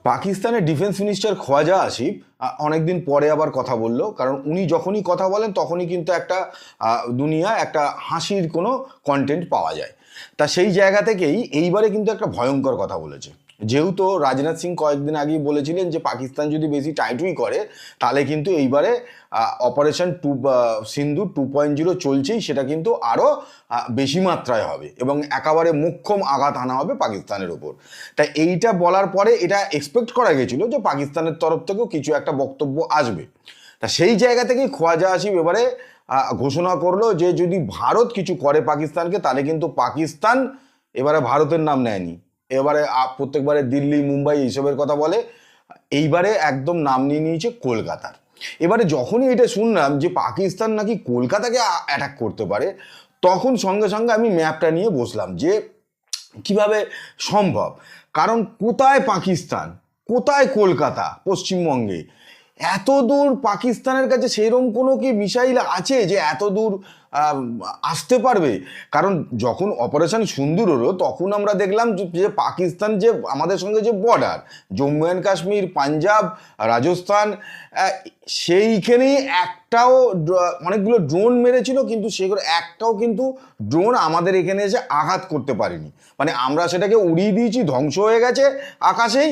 পাকিস্তানের defence minister Khawaja Asif অনেকদিন পরে আবার কথা বললো, কারণ উনি যখনই কথা বলেন তখনই কিন্তু একটা দুনিয়া একটা হাসির কোনো কন্টেন্ট পাওয়া যায়। তা সেই জায়গা থেকেই এইবারে কিন্তু একটা ভয়ঙ্কর কথা বলেছে। যেহেতু রাজনাথ সিং কয়েকদিন আগেই বলেছিলেন যে পাকিস্তান যদি বেশি টাইটুই করে তাহলে কিন্তু এইবারে অপারেশন সিন্ধু 2.0 চলছেই, সেটা কিন্তু আরও বেশি মাত্রায় হবে এবং একেবারে মোক্ষম আঘাত আনা হবে পাকিস্তানের ওপর। তাই এইটা বলার পরে এটা এক্সপেক্ট করা গেছিল যে পাকিস্তানের তরফ থেকেও কিছু একটা বক্তব্য আসবে। তা সেই জায়গা থেকেই খোয়াজা আসিফ এবারে ঘোষণা করলো যে যদি ভারত কিছু করে পাকিস্তানকে তাহলে কিন্তু পাকিস্তান এবারে ভারতের নাম নেয়নি, এবারে প্রত্যেকবারে দিল্লি মুম্বাই এইসবের কথা বলে, এইবারে একদম নাম নিয়ে নিয়েছে কলকাতার। এবারে যখনই এটা শুনলাম যে পাকিস্তান নাকি কলকাতাকে অ্যাটাক করতে পারে, তখন সঙ্গে সঙ্গে আমি ম্যাপটা নিয়ে বসলাম যে কিভাবে সম্ভব। কারণ কোথায় পাকিস্তান, কোথায় কলকাতা, পশ্চিমবঙ্গে এত দূর পাকিস্তানের কাছে সেরকম কোনো কি মিসাইল আছে যে এত দূর আসতে পারবে? কারণ যখন অপারেশন সিন্দুর হলো তখন আমরা দেখলাম যে পাকিস্তান যে আমাদের সঙ্গে যে বর্ডার, জম্মু অ্যান্ড কাশ্মীর, পাঞ্জাব, রাজস্থান, সেইখানেই একটাও অনেকগুলো ড্রোন মেরেছিল, কিন্তু সেগুলো একটাও কিন্তু ড্রোন আমাদের এখানে এসে আঘাত করতে পারেনি। মানে আমরা সেটাকে উড়িয়ে দিয়েছি, ধ্বংস হয়ে গেছে আকাশেই,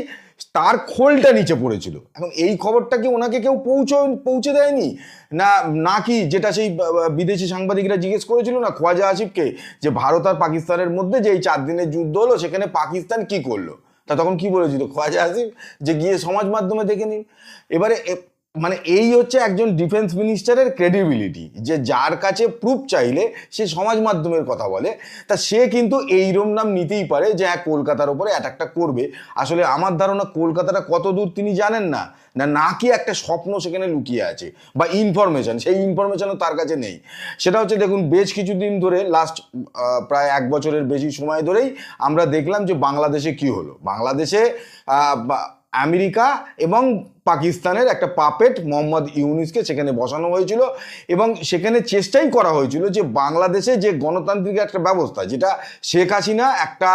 তার খোলটা নিচে পড়েছিল। এখন এই খবরটা কি ওনাকে কেউ পৌঁছে দেয়নি না, নাকি যেটা সেই বিদেশি সাংবাদিকরা জিজ্ঞেস করেছিল না খোয়াজা আসিফকে যে ভারত আর পাকিস্তানের মধ্যে যে এই 4 দিনের যুদ্ধ হলো সেখানে পাকিস্তান কি করলো, তা তখন কি বলেছিল খোয়াজা আসিফ যে গিয়ে সমাজ মাধ্যমে দেখে নিন। এবারে মানে এই হচ্ছে একজন ডিফেন্স মিনিস্টারের ক্রেডিবিলিটি, যে যার কাছে প্রুফ চাইলে সে সমাজ মাধ্যমের কথা বলে, তা সে কিন্তু এইরম নাম নিতেই পারে যে হ্যাঁ কলকাতার ওপরে অ্যাটাকটা করবে। আসলে আমার ধারণা কলকাতাটা কত দূর তিনি জানেন না, নাকি একটা স্বপ্ন সেখানে লুকিয়ে আছে বা ইনফরমেশন, সেই ইনফরমেশনও তার কাছে নেই। সেটা হচ্ছে দেখুন বেশ কিছুদিন ধরে লাস্ট প্রায় 1 বছরের বেশি সময় ধরেই আমরা দেখলাম যে বাংলাদেশে কি হলো। বাংলাদেশে আমেরিকা এবং পাকিস্তানের একটা পাপেট মোহাম্মদ ইউনুসকে সেখানে বসানো হয়েছিল এবং সেখানে চেষ্টাই করা হয়েছিল যে বাংলাদেশে যে গণতান্ত্রিক একটা ব্যবস্থা, যেটা শেখ হাসিনা একটা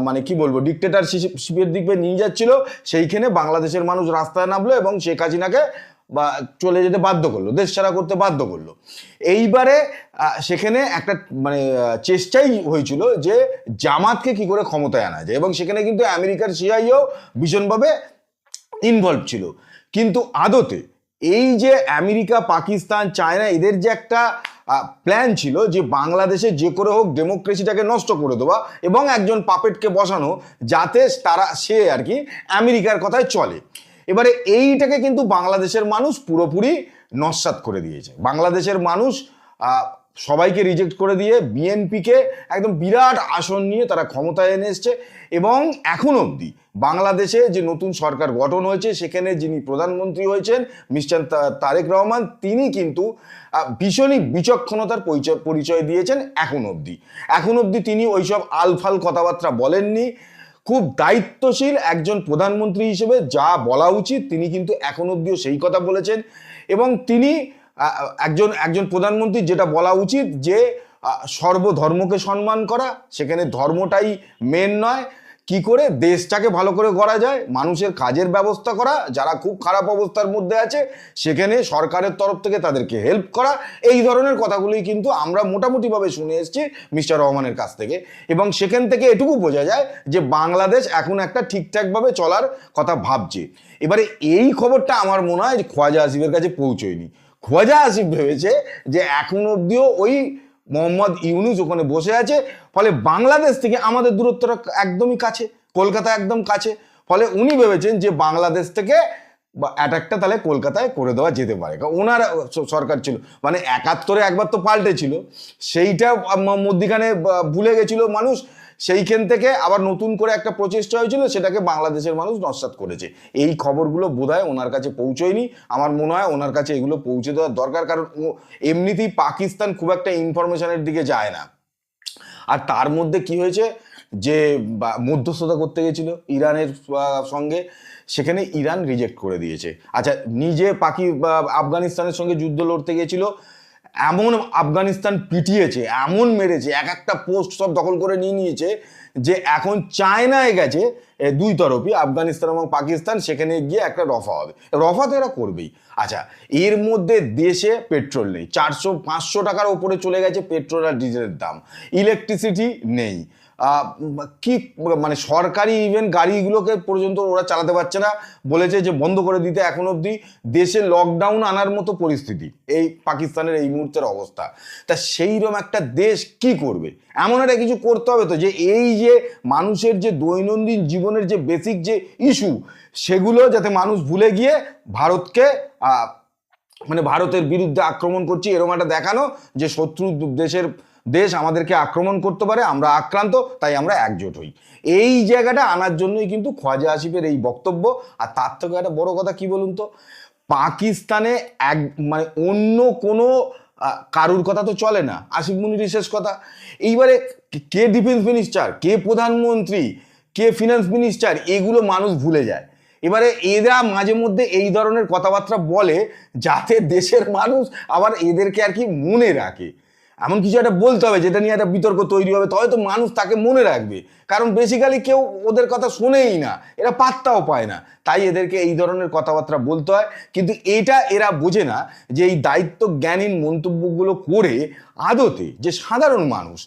মানে কি বলবো ডিক্টেটরশিপের দিকে নিয়ে যাচ্ছিল, সেইখানে বাংলাদেশের মানুষ রাস্তায় নামলো এবং শেখ হাসিনাকে বা চলে যেতে বাধ্য করলো, দেশ ছাড়া করতে বাধ্য করলো। এইবারে সেখানে একটা মানে চেষ্টাই হয়েছিল যে জামাতকে কি করে ক্ষমতায় আনা যায়, এবং সেখানে কিন্তু আমেরিকার সিআইও ভীষণভাবে ইনভলভ ছিল। কিন্তু আদতে এই যে আমেরিকা, পাকিস্তান, চায়না এদের যে একটা প্ল্যান ছিল যে বাংলাদেশে যে করে হোক ডেমোক্রেসিটাকে নষ্ট করে দেওয়া এবং একজন পাপেটকে বসানো যাতে সে আর কি আমেরিকার কথায় চলে, এবারে এইটাকে কিন্তু বাংলাদেশের মানুষ পুরোপুরি নস্যাৎ করে দিয়েছে। বাংলাদেশের মানুষ সবাইকে রিজেক্ট করে দিয়ে বিএনপিকে একদম বিরাট আসন নিয়ে তারা ক্ষমতায় এনে এসছে এবং এখন অবধি বাংলাদেশে যে নতুন সরকার গঠন হয়েছে সেখানে যিনি প্রধানমন্ত্রী হয়েছেন মিস্টার তারেক রহমান, তিনি কিন্তু ভীষণই বিচক্ষণতার পরিচয় দিয়েছেন। এখন অবধি তিনি ওইসব আলফাল কথাবার্তা বলেননি। খুব দায়িত্বশীল একজন প্রধানমন্ত্রী হিসেবে যা বলা উচিত তিনি কিন্তু এখন অবধিও সেই কথা বলেছেন এবং তিনি একজন প্রধানমন্ত্রী যেটা বলা উচিত যে সর্বধর্মকে সম্মান করা, সেখানে ধর্মটাই মেন নয়, কি করে দেশটাকে ভালো করে গড়া যায়, মানুষের কাজের ব্যবস্থা করা, যারা খুব খারাপ অবস্থার মধ্যে আছে সেখানে সরকারের তরফ থেকে তাদেরকে হেল্প করা, এই ধরনের কথাগুলোই কিন্তু আমরা মোটামুটিভাবে শুনে এসেছি মিস্টার রহমানের কাছ থেকে। এবং সেখান থেকে এটুকু বোঝা যায় যে বাংলাদেশ এখন একটা ঠিকঠাকভাবে চলার কথা ভাবছে। এবারে এই খবরটা আমার মনে হয় যে খোয়াজা আসিফের কাছে পৌঁছয়নি। খোয়াজা আসিফ ভেবেছে যে এখন অবধিও ওই মোহাম্মদ ইউনুস ওখানে বসে আছে, ফলে বাংলাদেশ থেকে আমাদের দূরত্বটা একদমই কাছে, কলকাতা একদম কাছে, ফলে উনি ভেবেছেন যে বাংলাদেশ থেকে অ্যাটাকটা তাহলে কলকাতায় করে দেওয়া যেতে পারে। কারণ ওনার সরকার ছিল, মানে 71-এ একবার তো পাল্টেছিল, সেইটা মধ্যিখানে ভুলে গেছিল মানুষ, সেইখান থেকে আবার নতুন করে একটা প্রচেষ্টা হয়েছিল, সেটাকে বাংলাদেশের মানুষ নস্যাৎ করেছে। এই খবরগুলো বোধহয় ওনার কাছে পৌঁছয়নি। আমার মনে হয় ওনার কাছে এগুলো পৌঁছে দেওয়ার দরকার, কারণ এমনিতেই পাকিস্তান খুব একটা ইনফরমেশনের দিকে যায় না। আর তার মধ্যে কি হয়েছে যে মধ্যস্থতা করতে গেছিল ইরানের সঙ্গে, সেখানে ইরান রিজেক্ট করে দিয়েছে। আচ্ছা, নিজে আফগানিস্তানের সঙ্গে যুদ্ধ লড়তে গেছিল, এমন আফগানিস্তান পিটিয়েছে, এমন মেরেছে, এক একটা পোস্ট সব দখল করে নিয়ে নিয়েছে যে এখন চায়নায় গেছে দুই তরফই, আফগানিস্তান এবং পাকিস্তান, সেখানে গিয়ে একটা রফা হবে। রফা তো এরা করবেই। আচ্ছা, এর মধ্যে দেশে পেট্রোল নেই, 400-500 টাকার ওপরে চলে গেছে পেট্রোল আর ডিজেলের দাম, ইলেকট্রিসিটি নেই, কি মানে সরকারি ইভেন গাড়িগুলোকে পর্যন্ত ওরা চালাতে পারছে না, বলেছে যে বন্ধ করে দিতে। এখন অবধি দেশে লকডাউন আনার মতো পরিস্থিতি এই পাকিস্তানের এই মুহূর্তের অবস্থা। তা সেইরকম একটা দেশ কি করবে? এমন একটা কিছু করতে হবে তো, যে এই যে মানুষের যে দৈনন্দিন জীবনের যে বেসিক যে ইস্যু, সেগুলো যাতে মানুষ ভুলে গিয়ে ভারতকে মানে ভারতের বিরুদ্ধে আক্রমণ করছি এরকম একটা দেখানো, যে শত্রু দেশ আমাদেরকে আক্রমণ করতে পারে, আমরা আক্রান্ত, তাই আমরা একজোট হই। এই জায়গাটা আনার জন্যই কিন্তু খোয়াজা আসিফের এই বক্তব্য। আর তার থেকে একটা বড় কথা কি বলুন তো, পাকিস্তানে মানে অন্য কোনো কারুর কথা তো চলে না, আসিফ মুনিরই শেষ কথা। এইবারে কে ডিফেন্স মিনিস্টার, কে প্রধানমন্ত্রী, কে ফিনান্স মিনিস্টার, এগুলো মানুষ ভুলে যায়। এবারে এরা মাঝে মধ্যে এই ধরনের কথাবার্তা বলে যাতে দেশের মানুষ আবার এদেরকে আর কি মনে রাখে। এমন কিছু একটা বলতে হবে যেটা নিয়ে একটা বিতর্ক তৈরি হবে, তবে তো মানুষ তাকে মনে রাখবে। কারণ বেসিক্যালি কেউ ওদের কথা শোনেই না, এরা পাত্তাও পায় না, তাই এদেরকে এই ধরনের কথাবার্তা বলতে হয়। কিন্তু এটা এরা বোঝে না যে এই দায়িত্ব জ্ঞানীন মন্তব্যগুলো করে আদতে যে সাধারণ মানুষ,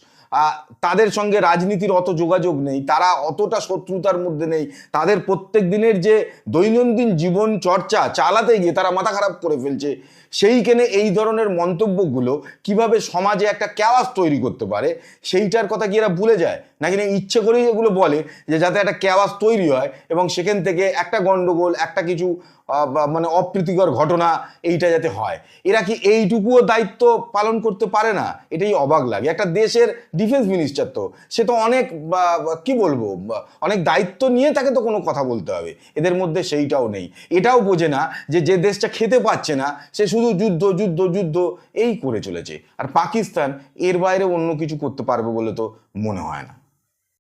তাদের সঙ্গে রাজনীতির অত যোগাযোগ নেই, তারা অতটা শত্রুতার মধ্যে নেই, তাদের প্রত্যেক দিনের যে দৈনন্দিন জীবন চর্চা চালাতে গিয়ে তারা মাথা খারাপ করে ফেলছে, সেইখানে এই ধরনের মন্তব্যগুলো কিভাবে সমাজে একটা ক্যাওয়াস তৈরি করতে পারে সেইটার কথা কি এরা ভুলে যায়, নাকি না ইচ্ছে করেই এগুলো বলে যে যাতে একটা ক্যাওয়াস তৈরি হয় এবং সেখান থেকে একটা গন্ডগোল, একটা কিছু মানে অপ্রীতিকর ঘটনা এইটা যাতে হয়। এরা কি এইটুকুও দায়িত্ব পালন করতে পারে না? এটাই অবাক লাগে। একটা দেশের ডিফেন্স মিনিস্টার, তো সে তো অনেক কি বলবো, অনেক দায়িত্ব নিয়ে তাকে তো কোনো কথা বলতে হবে, এদের মধ্যে সেইটাও নেই। এটাও বোঝে না যে যে দেশটা খেতে পাচ্ছে না সে শুধু যুদ্ধ যুদ্ধ যুদ্ধ এই করে চলেছে। আর পাকিস্তান এর বাইরে অন্য কিছু করতে পারবে বলে তো মনে হয় না।